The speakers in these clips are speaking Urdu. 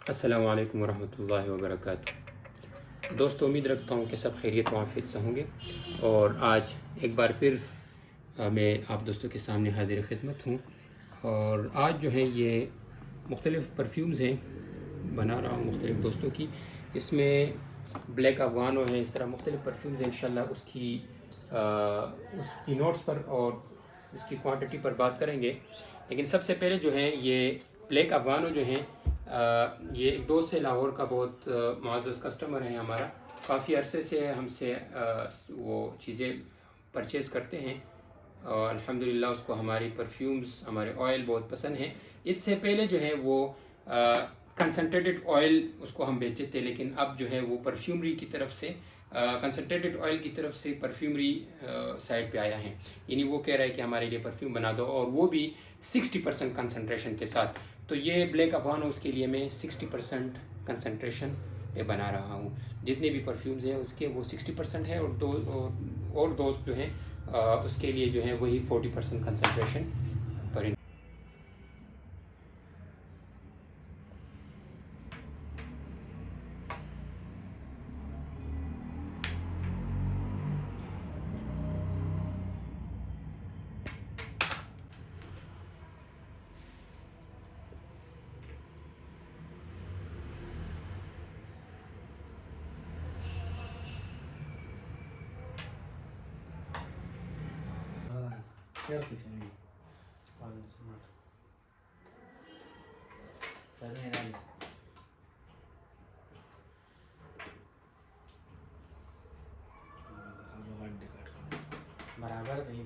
السلام علیکم ورحمۃ اللہ وبرکاتہ۔ دوستو، امید رکھتا ہوں کہ سب خیریت و عافیت سے ہوں گے، اور آج ایک بار پھر میں آپ دوستوں کے سامنے حاضر خدمت ہوں، اور آج جو ہے یہ مختلف پرفیومز ہیں بنا رہا ہوں مختلف دوستوں کی۔ اس میں بلیک افغانو ہیں، اس طرح مختلف پرفیومز ہیں۔ انشاءاللہ اس کی نوٹس پر اور اس کی کوانٹٹی پر بات کریں گے، لیکن سب سے پہلے جو ہے یہ بلیک افغانو جو ہیں، یہ ایک دوست ہے لاہور کا، بہت معزز کسٹمر ہیں ہمارا، کافی عرصے سے ہم سے وہ چیزیں پرچیز کرتے ہیں، اور الحمدللہ اس کو ہماری پرفیومز، ہمارے آئل بہت پسند ہیں۔ اس سے پہلے جو ہے وہ کنسنٹریٹڈ آئل اس کو ہم بیچتے تھے، لیکن اب جو ہے وہ پرفیومری کی طرف سے، کنسنٹریٹڈ آئل کی طرف سے پرفیومری سائڈ پہ آیا ہے، یعنی وہ کہہ رہا ہے کہ ہمارے لیے پرفیوم بنا دو، اور وہ بھی 60% کنسنٹریشن کے ساتھ۔ تو یہ بلیک افغانو اس کے لیے میں 60% کنسنٹریشن پہ بنا رہا ہوں۔ جتنے بھی پرفیومز ہیں اس کے وہ 60% ہے، اور دوست جو ہیں اس کے لیے جو ہے وہی 40% کنسنٹریشن پر۔ برابر صحیح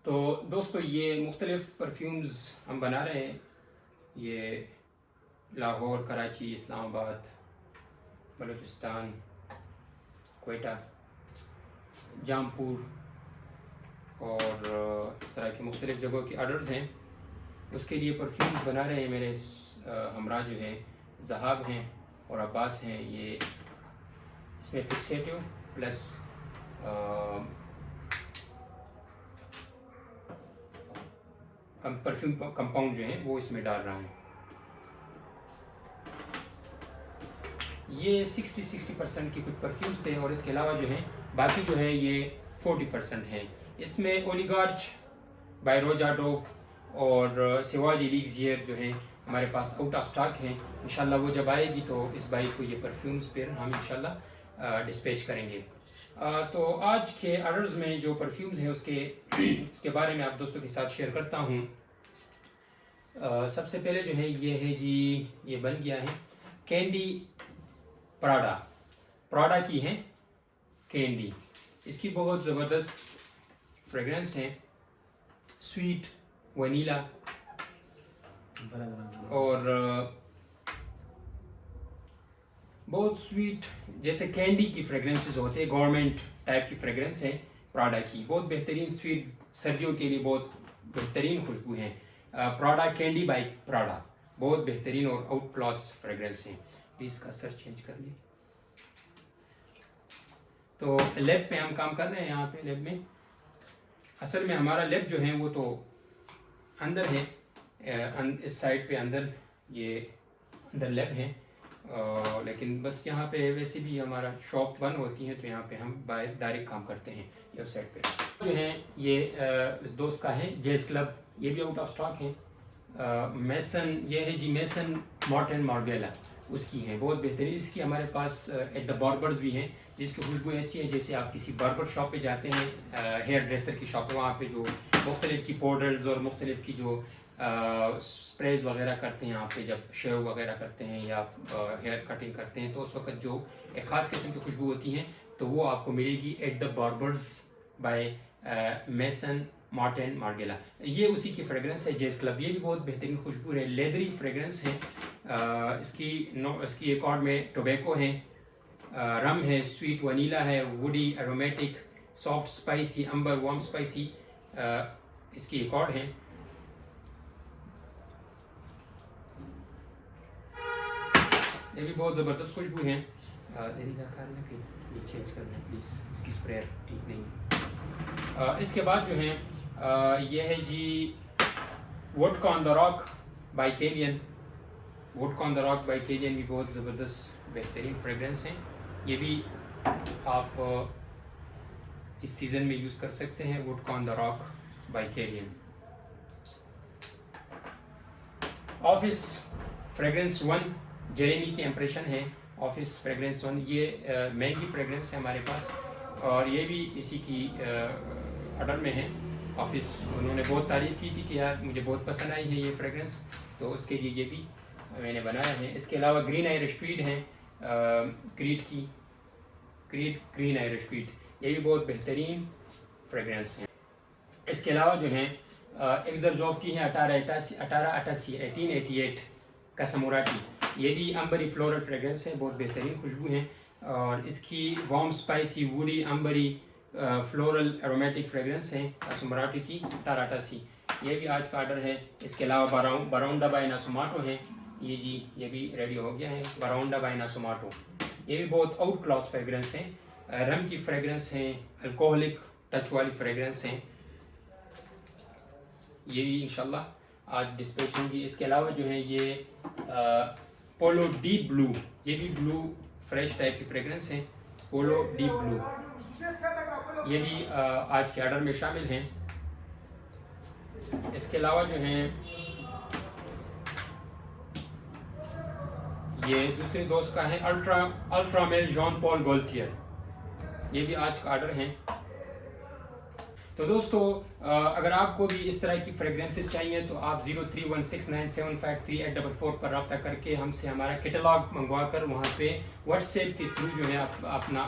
تو دوستو، یہ مختلف پرفیومز ہم بنا رہے ہیں۔ یہ لاہور، کراچی، اسلام آباد، بلوچستان، کوئٹہ، جامپور اور اس طرح کے مختلف جگہوں کے آرڈرز ہیں۔ اس کے لیے پرفیومز بنا رہے ہیں میرے ہمراہ جو ہیں ذہاب ہیں اور عباس ہیں۔ یہ اس میں فکسیٹو پلس پرفیوم کمپاؤنڈ جو ہیں وہ اس میں ڈال رہا ہوں۔ یہ 60% کی کچھ پرفیومز تھے، اور اس کے علاوہ جو ہیں باقی جو ہے یہ 40% ہے۔ اس میں اولیگارچ، بائی روجا ڈوف اور سواج ایلیگزیر جو ہیں ہمارے پاس آؤٹ آف سٹاک ہیں۔ انشاءاللہ وہ جب آئے گی تو اس بائک کو یہ پرفیومز پھر ہم انشاءاللہ ڈسپیچ کریں گے۔ تو آج کے آرڈرز میں جو پرفیومز ہیں اس کے بارے میں آپ دوستوں کے ساتھ شیئر کرتا ہوں۔ سب سے پہلے جو ہے یہ ہے جی، یہ بن گیا ہے کینڈی پراڈا کی ہے کینڈی۔ اس کی بہت زبردست فریگرنس ہے، سویٹ ونیلا اور بہت سویٹ، جیسے کینڈی کی فریگرنسز ہوتے ہیں، گورنمنٹ ٹائپ کی فریگرنس ہے پراڈا کی، بہت بہترین سویٹ، سردیوں کے لیے بہت بہترین خوشبو ہے۔ پراڈا کینڈی بائی پراڈا، بہت بہترین اور آؤٹ کلاس فریگرنس ہے۔ پلیز کا سر چینج کر لیں۔ تو لیب پہ ہم کام کر رہے ہیں، یہاں پہ لیب میں اصل میں ہمارا لیب جو ہے وہ تو اندر ہے، اس سائڈ پہ اندر، یہ اندر لیب ہے، لیکن بس یہاں پہ ویسے بھی ہمارا شاپ بند ہوتی ہے تو یہاں پہ ہم باہر ڈائریکٹ کام کرتے ہیں۔ یہ سائڈ پہ جو ہیں یہ اس دوست کا ہے جیز کلب، یہ بھی آؤٹ آف سٹاک ہے۔ میسن، یہ ہے جی میسن مارٹن مارگیلا، اس کی ہیں بہت بہترین۔ اس کی ہمارے پاس ایٹ دا باربرز بھی ہیں، جس کی خوشبو ایسی ہے جیسے آپ کسی باربر شاپ پہ جاتے ہیں، ہیئر ڈریسر کی شاپ پہ، وہاں پہ جو مختلف کی پاؤڈرز اور مختلف کی جو اسپریز وغیرہ کرتے ہیں، آپ پہ جب شیو وغیرہ کرتے ہیں یا ہیئر کٹنگ کرتے ہیں تو اس وقت جو ایک خاص قسم کی خوشبو ہوتی ہیں تو وہ آپ کو ملے گی at the barber's by Maison Martin Margiela. یہ اسی کی فریگرنس ہے جیز کلب، یہ بھی بہت بہترین خوشبو ہے، لیدری فریگرنس ہے۔ اس کی ایک اور میں ٹوبیکو ہے، رم ہے، سویٹ ونیلا ہے، ووڈی ایرومیٹک، سافٹ اسپائسی، امبر، وارم اسپائسی، اس کی ایک اور ہے۔ یہ بھی بہت زبردست خوشبو ہیں. یہ چینج کرنا ہے پلیز, اس کی اسپرے ٹھیک نہیں. اس کے بعد جو ہیں یہ ہے جی vodka on the rock by Kilian. Vodka on the rock by Kilian بھی بہت زبردست بہترین فریگرنس ہیں. یہ بھی آپ اس سیزن میں یوز کر سکتے ہیں. Vodka on the rock by Kilian. Office fragrance 1 Jeremy کی امپریشن ہے. آفس فریگرنس 1 یہ مہنگی فریگرنس ہے ہمارے پاس, اور یہ بھی اسی کی آرڈر میں ہے. آفس انہوں نے بہت تعریف کی تھی کہ یار مجھے بہت پسند آئی ہے یہ فریگرنس, تو اس کے لیے یہ بھی میں نے بنایا ہے. اس کے علاوہ گرین آئرش ٹویڈ ہیں, کریٹ گرین آئرش ٹویڈ, یہ بھی بہت بہترین فریگرنس ہیں. اس کے علاوہ جو ہیں ایگزرجوف کی ہیں 1888 کا سموراٹی. یہ بھی امبری فلورل فریگرنس ہے, بہت بہترین خوشبو ہیں. اور اس کی warm spicy woody ambery floral aromatic fragrance ہیں سموراٹی کی 1888. یہ بھی آج کا آرڈر ہے. اس کے علاوہ براؤنڈا بائی ناسوماٹو ہیں. یہ جی یہ بھی ریڈی ہو گیا ہے, براؤنڈا بائی ناسوماٹو. یہ بھی بہت آؤٹ کلاس فریگرنس ہیں, رم کی فریگرنس ہیں, الکوہلک ٹچ والی فریگرنس ہیں. یہ بھی انشاءاللہ آج ڈسپیچ ہوں گی. اس کے علاوہ جو ہیں یہ پولو ڈیپ بلو, یہ بھی بلو فریش ٹائپ کی فریگرنس ہیں. پولو ڈیپ بلو یہ بھی آج کے آرڈر میں شامل ہیں. اس کے علاوہ جو ہیں یہ دوسرے دوست کا ہے الٹرا میل جان پال گولٹیئر. یہ بھی آج کا آرڈر ہیں. تو دوستو اگر آپ کو بھی اس طرح کی فریگرنسز چاہیے تو آپ 0316975384 پر رابطہ کر کے ہم سے ہمارا کیٹلاگ منگوا کر وہاں پہ واٹس ایپ کے تھرو جو ہے اپنا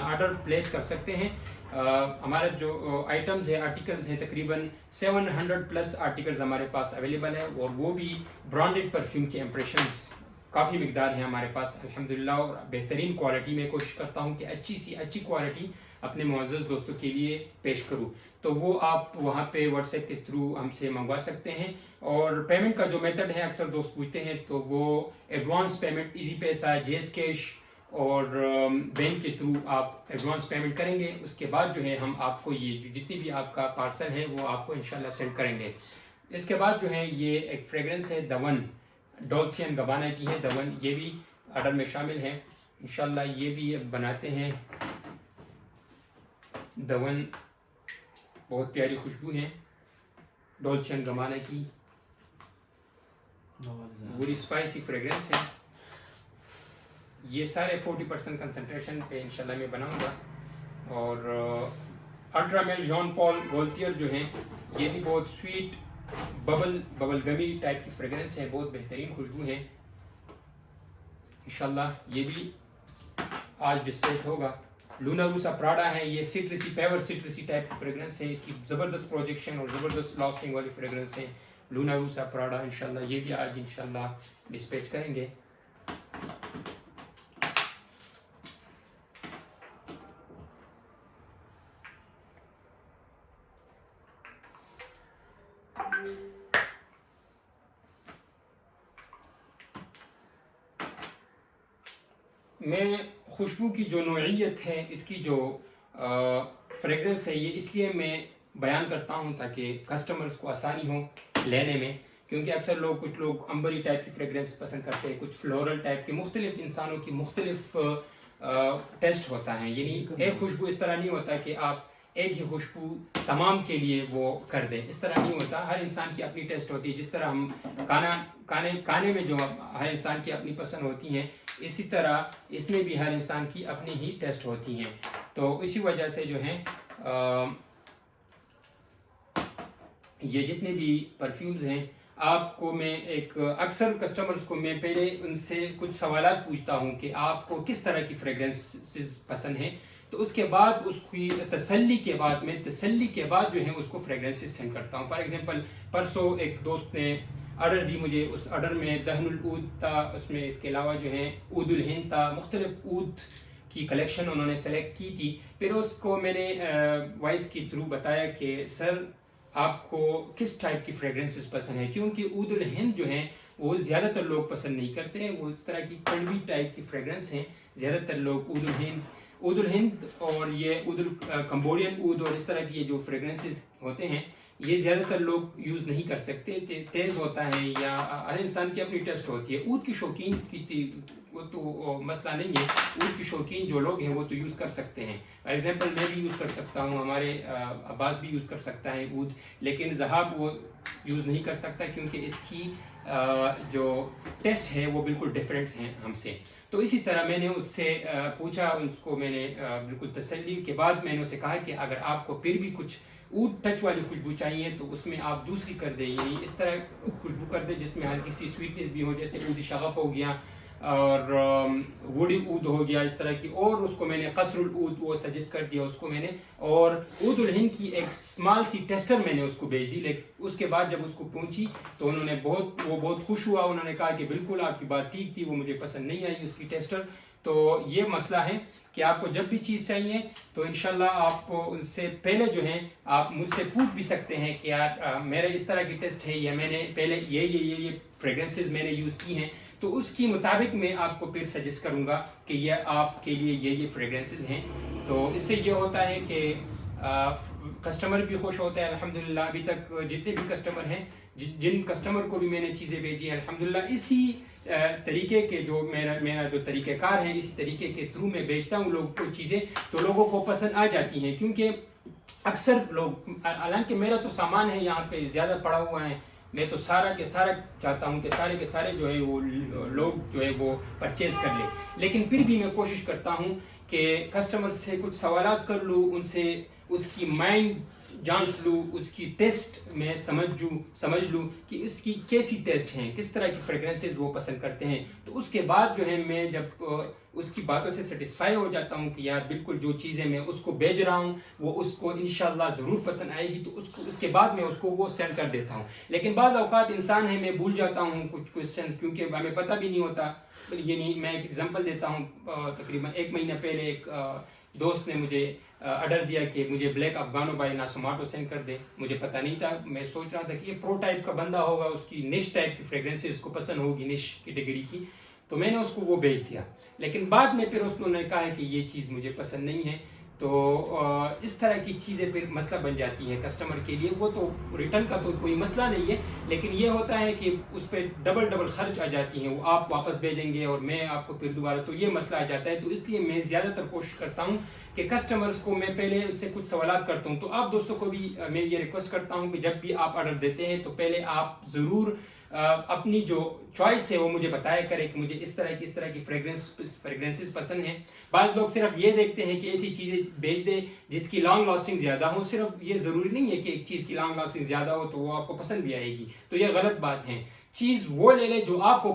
آرڈر پلیس کر سکتے ہیں. ہمارے جو آئٹمز ہیں آرٹیکلز ہیں تقریباً 700+ آرٹیکلز ہمارے پاس اویلیبل ہیں, اور وہ بھی برانڈڈ پرفیوم کے امپریشنز کافی مقدار ہیں ہمارے پاس الحمدللہ. اور بہترین کوالٹی میں کوشش کرتا ہوں کہ اچھی سی اچھی کوالٹی اپنے معزز دوستوں کے لیے پیش کروں. تو وہ آپ وہاں پہ واٹس ایپ کے تھرو ہم سے منگوا سکتے ہیں. اور پیمنٹ کا جو میتھڈ ہے اکثر دوست پوچھتے ہیں, تو وہ ایڈوانس پیمنٹ ایزی پیسہ, جیز کیش اور بینک کے تھرو آپ ایڈوانس پیمنٹ کریں گے. اس کے بعد جو ہے ہم آپ کو یہ جتنی بھی آپ کا پارسل ہے وہ آپ کو انشاءاللہ سینڈ کریں گے. اس کے بعد جو ہے یہ ایک فریگرنس ہے دون, ڈولچے اینڈ گبانا کی ہے دون. یہ بھی آرڈر میں شامل ہے انشاءاللہ. یہ بھی بناتے ہیں دون, بہت پیاری خوشبو ہیں ڈولچے اینڈ گبانا کی. بڑی اسپائسی فریگرنس ہے. یہ سارے 40% کنسنٹریشن پہ انشاءاللہ میں بناؤں گا. اور الٹرا میل جان پال گولٹیئر جو ہیں یہ بھی بہت سویٹ ببل گمی ٹائپ کی فریگرنس ہے, بہت بہترین خوشبو ہیں انشاءاللہ. یہ بھی آج ڈسپیچ ہوگا. لونا روسا پراڈا ہے, یہ سٹرسی پیور سٹرسی ٹائپ کی فریگرنس ہے. اس کی زبردست پروجیکشن اور زبردست لاسٹنگ والی فریگرنس ہے لونا روسا پراڈا انشاءاللہ. یہ بھی آج انشاءاللہ ڈسپیچ کریں گے. میں خوشبو کی جو نوعیت ہے, اس کی جو فریگرنس ہے, یہ اس لیے میں بیان کرتا ہوں تاکہ کسٹمرز کو آسانی ہو لینے میں. کیونکہ اکثر کچھ لوگ امبری ٹائپ کی فریگرنس پسند کرتے ہیں, کچھ فلورل ٹائپ کے, مختلف انسانوں کی مختلف ٹیسٹ ہوتا ہے. یعنی ایک خوشبو اس طرح نہیں ہوتا کہ آپ ایک ہی خوشبو تمام کے لیے وہ کر دیں, اس طرح نہیں ہوتا. ہر انسان کی اپنی ٹیسٹ ہوتی ہے. جس طرح ہم کھانے میں جو ہر انسان کی اپنی پسند ہوتی ہیں, اسی طرح اس میں بھی ہر انسان کی اپنی ہی ٹیسٹ ہوتی ہیں. تو اسی وجہ سے جو ہیں یہ جتنے بھی پرفیومز ہیں, آپ کو میں ایک اکثر کسٹمرز کو میں پہلے ان سے کچھ سوالات پوچھتا ہوں کہ آپ کو کس طرح کی فریگرنسز پسند ہیں. تو اس کے بعد اس کی تسلی کے بعد جو ہے اس کو فریگرنسز سینڈ کرتا ہوں. فار ایگزامپل پرسوں ایک دوست نے آرڈر دی مجھے, اس آرڈر میں دہن العود تھا, اس میں اس کے علاوہ جو ہے عود الہند تھا, مختلف عود کی کلیکشن انہوں نے سلیکٹ کی تھی. پھر اس کو میں نے وائس کے تھرو بتایا کہ سر آپ کو کس ٹائپ کی فریگرنسز پسند ہیں، کیونکہ عود الہند جو ہیں وہ زیادہ تر لوگ پسند نہیں کرتے ہیں، وہ اس طرح کی کڑوی ٹائپ کی فریگرنس ہیں. زیادہ تر لوگ عود الہند اور یہ کمبوڈین عود اور اس طرح کی یہ جو فریگرنسز ہوتے ہیں یہ زیادہ تر لوگ یوز نہیں کر سکتے، تیز ہوتا ہے یا ہر انسان کی اپنی ٹیسٹ ہوتی ہے. عود کی شوقین کی وہ تو مسئلہ نہیں ہے، عود کی شوقین جو لوگ ہیں وہ تو یوز کر سکتے ہیں. فار ایگزامپل میں بھی یوز کر سکتا ہوں، ہمارے عباس بھی یوز کر سکتا ہے عود، لیکن ذہاب وہ یوز نہیں کر سکتا کیونکہ اس کی جو ٹیسٹ ہے وہ بالکل ڈیفرنٹ ہیں ہم سے. تو اسی طرح میں نے اس سے پوچھا، اس کو میں نے بالکل تسلی کے بعد میں نے اسے کہا کہ اگر آپ کو پھر بھی کچھ عود ٹچ والی خوشبو چاہیے تو اس میں آپ دوسری کر دیں، یعنی اس طرح خوشبو کر دیں جس میں ہلکی سی سویٹنس بھی ہو، جیسے عود شغف ہو گیا اور ووڈی عود ہو گیا اس طرح کی. اور اس کو میں نے قصر العود وہ سجیسٹ کر دیا اس کو میں نے، اور عود الہند کی ایک اسمال سی ٹیسٹر میں نے اس کو بھیج دی. لیکن اس کے بعد جب اس کو پہنچی تو انہوں نے بہت خوش ہوا، انہوں نے کہا کہ بالکل آپ کی بات ٹھیک تھی، وہ مجھے پسند نہیں آئی اس کی ٹیسٹر. تو یہ مسئلہ ہے کہ آپ کو جب بھی چیز چاہیے تو انشاءاللہ آپ ان سے پہلے جو ہیں آپ مجھ سے پوچھ بھی سکتے ہیں کہ یار میرا اس طرح کی ٹیسٹ ہے یا میں نے پہلے یہ فریگرنسز میں نے یوز کی ہیں، تو اس کی مطابق میں آپ کو پھر سجیسٹ کروں گا کہ یہ آپ کے لیے یہ فریگرنسز ہیں. تو اس سے یہ ہوتا ہے کہ کسٹمر بھی خوش ہوتا ہے. الحمدللہ ابھی تک جتنے بھی کسٹمر ہیں، جن کسٹمر کو بھی میں نے چیزیں بھیجی ہیں الحمدللہ اسی طریقے کے جو میرا جو طریقہ کار ہے اسی طریقے کے تھرو میں بیچتا ہوں لوگوں کو چیزیں، تو لوگوں کو پسند آ جاتی ہیں. کیونکہ اکثر لوگ، حالانکہ میرا تو سامان ہے یہاں پہ زیادہ پڑا ہوا ہے، میں تو سارا کے سارا چاہتا ہوں کہ سارے کے سارے جو ہے وہ لوگ جو ہے وہ پرچیز کر لیں، لیکن پھر بھی میں کوشش کرتا ہوں کہ کسٹمر سے کچھ سوالات کر لوں، ان سے اس کی مائنڈ جانچ لوں، اس کی ٹیسٹ میں سمجھ لوں کہ اس کی کیسی ٹیسٹ ہیں، کس طرح کی فریگرنسز وہ پسند کرتے ہیں. تو اس کے بعد جو ہے میں جب اس کی باتوں سے سیٹسفائی ہو جاتا ہوں کہ یار بالکل جو چیزیں میں اس کو بھیج رہا ہوں وہ اس کو انشاءاللہ ضرور پسند آئے گی، تو اس کے بعد میں اس کو وہ سینڈ کر دیتا ہوں. لیکن بعض اوقات انسان ہے میں بھول جاتا ہوں کچھ کوشچن، کیونکہ ہمیں پتہ بھی نہیں ہوتا. یعنی میں ایک ایگزامپل دیتا ہوں، تقریباً 1 مہینہ پہلے ایک دوست نے مجھے آرڈر دیا کہ مجھے بلیک افغانو بائی ناسوماٹو سینڈ کر دے. مجھے پتہ نہیں تھا، میں سوچ رہا تھا کہ یہ پرو ٹائپ کا بندہ ہوگا، اس کی نش ٹائپ کی فریگرنس اس کو پسند ہوگی، نش کیٹیگری کی، تو میں نے اس کو وہ بھیج دیا. لیکن بعد میں پھر اس نے کہا کہ یہ چیز مجھے پسند نہیں ہے. تو اس طرح کی چیزیں پھر مسئلہ بن جاتی ہیں کسٹمر کے لیے. وہ تو ریٹرن کا تو کوئی مسئلہ نہیں ہے، لیکن یہ ہوتا ہے کہ اس پہ ڈبل خرچ آ جاتی ہیں، وہ آپ واپس بھیجیں گے اور میں آپ کو پھر دوبارہ، تو یہ مسئلہ آ جاتا ہے. تو اس لیے میں زیادہ تر کوشش کرتا ہوں کہ کسٹمرز کو میں پہلے اس سے کچھ سوالات کرتا ہوں. تو آپ دوستوں کو بھی میں یہ ریکویسٹ کرتا ہوں کہ جب بھی آپ آرڈر دیتے ہیں تو پہلے آپ ضرور اپنی جو چوائس ہے وہ مجھے بتایا کریں کہ مجھے اس طرح کی فریگرنسز پسند ہیں. بعض لوگ صرف یہ دیکھتے ہیں کہ ایسی چیزیں بھیج دیں جس کی لانگ لاسٹنگ زیادہ ہو. صرف یہ ضروری نہیں ہے کہ ایک چیز کی لانگ لاسٹنگ زیادہ ہو تو وہ آپ کو پسند بھی آئے گی، تو یہ غلط بات ہے. چیز وہ لے لیں جو آپ کو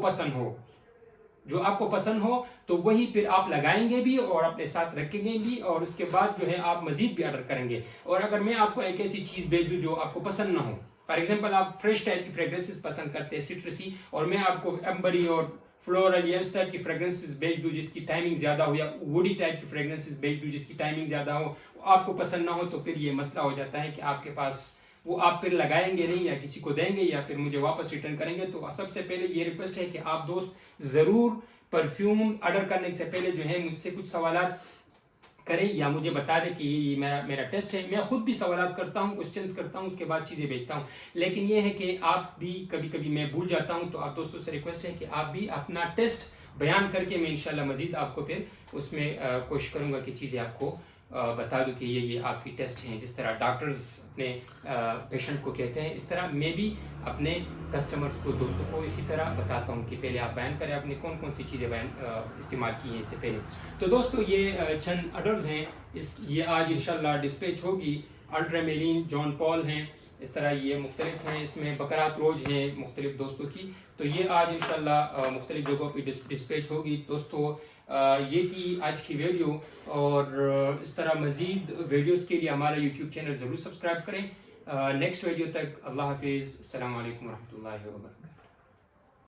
پسند ہو، تو وہی پھر آپ لگائیں گے بھی اور اپنے ساتھ رکھیں گے بھی، اور اس کے بعد جو ہے آپ مزید بھی آرڈر کریں گے. اور اگر میں آپ کو ایک ایسی چیز بھیج دوں جو آپ کو پسند نہ ہو، فار ایگزامپل آپ فریش ٹائپ کی فریگرنسز پسند کرتے ہیں سٹرسی، اور میں آپ کو ایمبری اور فلورل یا اس ٹائپ کی فریگرنسز بھیج دوں جس کی ٹائمنگ زیادہ ہو، یا ووڈی ٹائپ کی فریگرنسز بھیج دوں جس کی ٹائمنگ زیادہ ہو، آپ کو پسند نہ ہو، تو پھر یہ مسئلہ ہو جاتا ہے کہ آپ کے پاس وہ آپ پھر لگائیں گے نہیں، یا کسی کو دیں گے یا پھر مجھے واپس ریٹرن کریں گے. تو سب سے پہلے یہ ریکویسٹ ہے کہ آپ دوست ضرور پرفیوم آرڈر کرنے سے پہلے جو ہے مجھ سے کچھ سوالات کریں یا مجھے بتا دیں کہ یہ میرا ٹیسٹ ہے. میں خود بھی سوالات کرتا ہوں، کوسچنز کرتا ہوں، اس کے بعد چیزیں بھیجتا ہوں. لیکن یہ ہے کہ آپ بھی کبھی میں بھول جاتا ہوں، تو آپ دوستوں سے ریکویسٹ ہے کہ آپ بھی اپنا ٹیسٹ بیان کر کے میں انشاءاللہ مزید آپ کو پھر اس میں کوشش کروں گا کہ چیزیں آپ کو بتا دوں کہ یہ آپ کی ٹیسٹ ہیں. جس طرح ڈاکٹرز اپنے پیشنٹ کو کہتے ہیں، اس طرح میں بھی اپنے کسٹمرز کو، دوستوں کو اسی طرح بتاتا ہوں کہ پہلے آپ بیان کریں آپ نے کون سی چیزیں استعمال کی ہیں اس سے پہلے. تو دوستو یہ چند آرڈرز ہیں، یہ آج انشاءاللہ ڈسپیچ ہوگی. الٹرا میرین، جان پال ہیں، اس طرح یہ مختلف ہیں. اس میں بکرات روج ہیں مختلف دوستوں کی. تو یہ آج انشاءاللہ مختلف جگہوں پہ ڈسپیچ ہوگی. دوستو یہ تھی آج کی ویڈیو، اور اس طرح مزید ویڈیوز کے لیے ہمارا یوٹیوب چینل ضرور سبسکرائب کریں. نیکسٹ ویڈیو تک اللہ حافظ. السلام علیکم ورحمۃ اللہ وبرکاتہ.